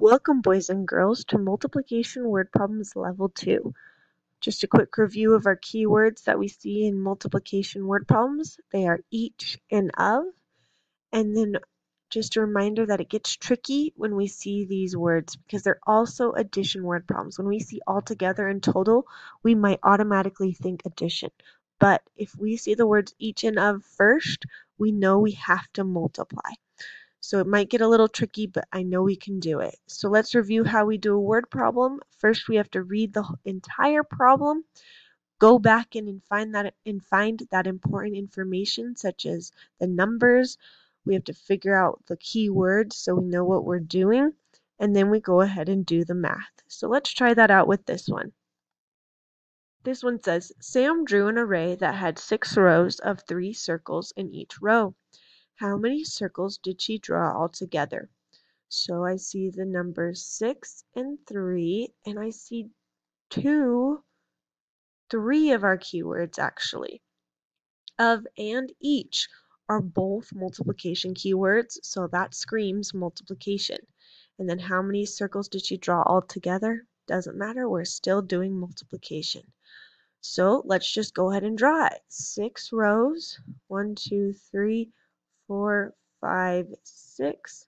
Welcome, boys and girls, to Multiplication Word Problems Level 2. Just a quick review of our keywords that we see in multiplication word problems. They are each and of. And then just a reminder that it gets tricky when we see these words because they're also addition word problems. When we see all together and total, we might automatically think addition. But if we see the words each and of first, we know we have to multiply. So it might get a little tricky, but I know we can do it. So let's review how we do a word problem. First, we have to read the entire problem, go back in and find that important information, such as the numbers. We have to figure out the key words so we know what we're doing, and then we go ahead and do the math. So let's try that out with this one. This one says, Sam drew an array that had 6 rows of 3 circles in each row. How many circles did she draw altogether? So I see the numbers 6 and 3, and I see three of our keywords actually. Of and each are both multiplication keywords, so that screams multiplication. And then how many circles did she draw altogether? Doesn't matter, we're still doing multiplication. So let's just go ahead and draw it. 6 rows, 1, 2, 3, 4, 5, 6.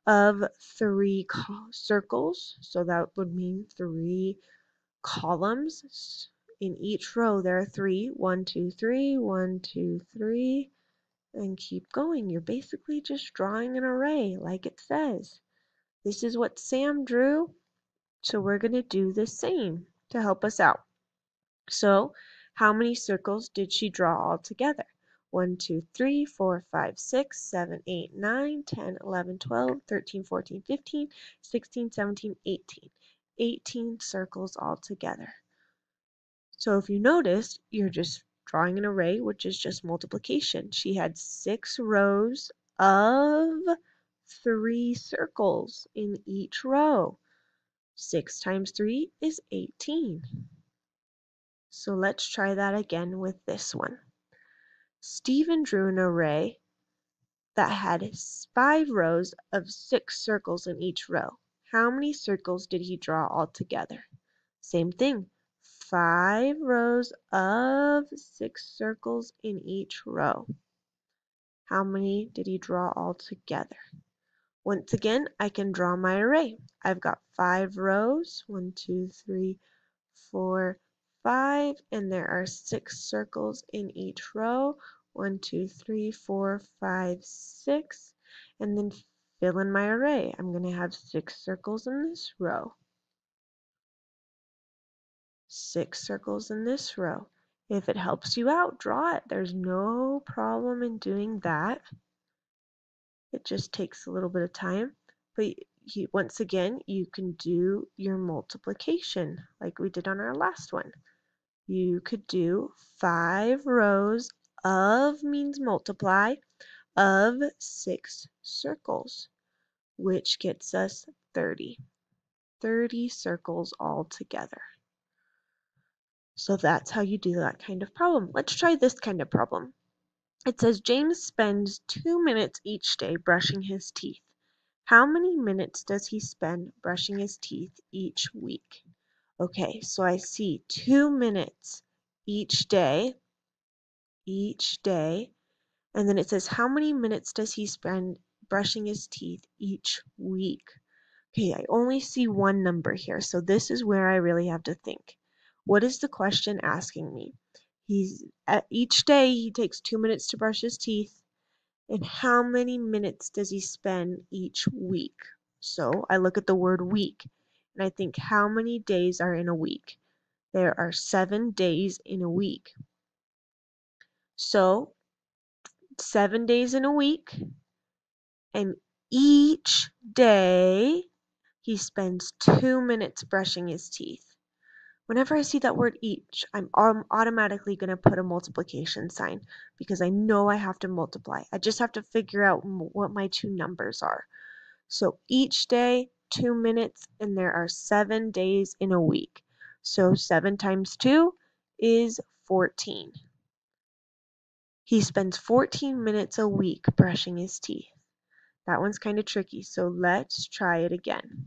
Of 3 circles, so that would mean 3 columns. In each row there are 3, 1, 2, 3, 1, 2, 3, and keep going. You're basically just drawing an array like it says. This is what Sam drew, so we're going to do the same to help us out. So how many circles did she draw altogether? 1, 2, 3, 4, 5, 6, 7, 8, 9, 10, 11, 12, 13, 14, 15, 16, 17, 18. 18 circles altogether. So if you notice, you're just drawing an array, which is just multiplication. She had 6 rows of 3 circles in each row. 6 times 3 is 18. So let's try that again with this one. Stephen drew an array that had 5 rows of 6 circles in each row. How many circles did he draw altogether? Same thing. 5 rows of 6 circles in each row. How many did he draw altogether? Once again, I can draw my array. I've got 5 rows, 1, 2, 3, 4, 5, and there are 6 circles in each row. 1, 2, 3, 4, 5, 6, and then fill in my array. I'm going to have 6 circles in this row, 6 circles in this row. If it helps you out, draw it. There's no problem in doing that. It just takes a little bit of time, but once again, you can do your multiplication like we did on our last one. You could do 5 rows of means multiply of 6 circles, which gets us 30. 30 circles all together. So that's how you do that kind of problem. Let's try this kind of problem. It says James spends 2 minutes each day brushing his teeth. How many minutes does he spend brushing his teeth each week? Okay, so I see 2 minutes each day, and then it says how many minutes does he spend brushing his teeth each week? Okay, I only see one number here, so this is where I really have to think. What is the question asking me? Each day he takes 2 minutes to brush his teeth, and how many minutes does he spend each week? So I look at the word week, and I think how many days are in a week? There are 7 days in a week. So 7 days in a week, and each day he spends 2 minutes brushing his teeth. Whenever I see that word each, I'm automatically going to put a multiplication sign because I know I have to multiply. I just have to figure out what my 2 numbers are. So each day, 2 minutes, and there are 7 days in a week. So 7 times 2 is 14. He spends 14 minutes a week brushing his teeth. That one's kind of tricky, so let's try it again.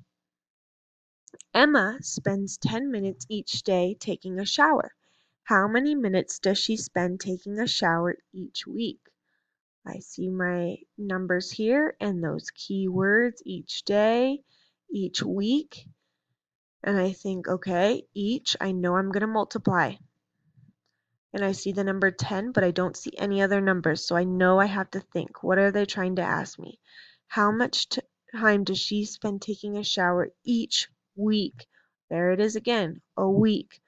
Emma spends 10 minutes each day taking a shower. How many minutes does she spend taking a shower each week? I see my numbers here and those keywords each day, each week. And I think, okay, each, I know I'm going to multiply. And I see the number 10, but I don't see any other numbers. So I know I have to think, what are they trying to ask me? How much time does she spend taking a shower each week? There it is again, a week.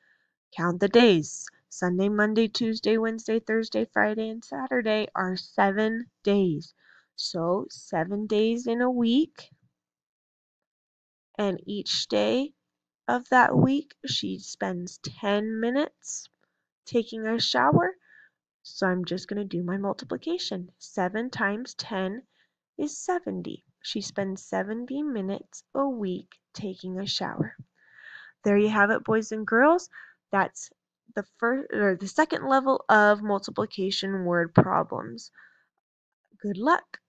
Count the days. Sunday, Monday, Tuesday, Wednesday, Thursday, Friday, and Saturday are 7 days. So 7 days in a week. And each day of that week, she spends 10 minutes taking a shower. So I'm just going to do my multiplication. 7 times 10 is 70. She spends 70 minutes a week taking a shower. There you have it, boys and girls. That's the second level of multiplication word problems. Good luck.